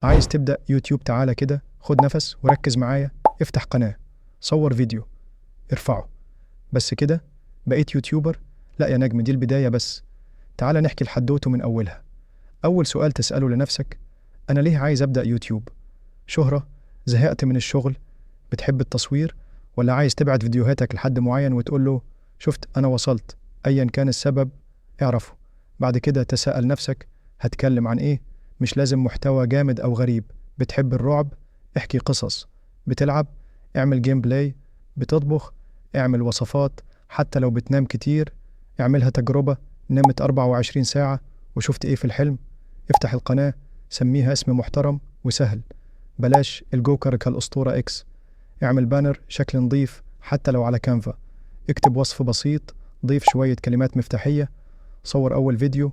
عايز تبدأ يوتيوب؟ تعالى كده خد نفس وركز معايا. افتح قناة، صور فيديو، ارفعه. بس كده بقيت يوتيوبر؟ لا يا نجم، دي البداية بس. تعالى نحكي الحدوته من أولها. أول سؤال تسأله لنفسك: أنا ليه عايز أبدأ يوتيوب؟ شهرة؟ زهقت من الشغل؟ بتحب التصوير؟ ولا عايز تبعت فيديوهاتك لحد معين وتقول له شفت أنا وصلت؟ أيا كان السبب اعرفه. بعد كده تسأل نفسك: هتكلم عن إيه؟ مش لازم محتوى جامد أو غريب. بتحب الرعب؟ احكي قصص. بتلعب؟ اعمل جيم بلاي. بتطبخ؟ اعمل وصفات. حتى لو بتنام كتير اعملها تجربة. نمت 24 ساعة وشفت إيه في الحلم؟ افتح القناة، سميها اسم محترم وسهل. بلاش الجوكر كالأسطورة إكس. اعمل بانر شكل نظيف حتى لو على كانفا. اكتب وصف بسيط، ضيف شوية كلمات مفتاحية. صور أول فيديو.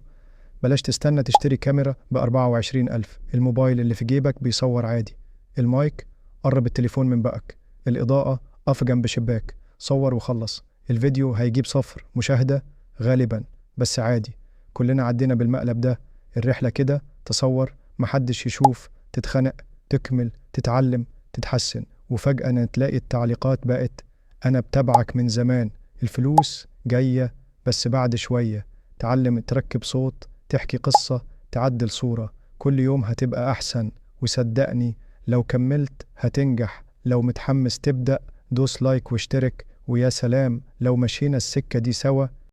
بلاش تستنى تشتري كاميرا ب24,000، الموبايل اللي في جيبك بيصور عادي. المايك، قرب التليفون من بقك. الإضاءة، قف جنب شباك. صور وخلص. الفيديو هيجيب 0 مشاهدة غالبا، بس عادي، كلنا عدينا بالمقلب ده. الرحلة كده: تصور، محدش يشوف، تتخنق، تكمل، تتعلم، تتحسن. وفجأة تلاقي التعليقات بقت: أنا بتابعك من زمان. الفلوس جاية بس بعد شوية. تعلم تركب صوت، تحكي قصة، تعدل صورة. كل يوم هتبقى أحسن، وصدقني لو كملت هتنجح. لو متحمس تبدأ، دوس لايك واشترك، ويا سلام لو مشينا السكة دي سوا.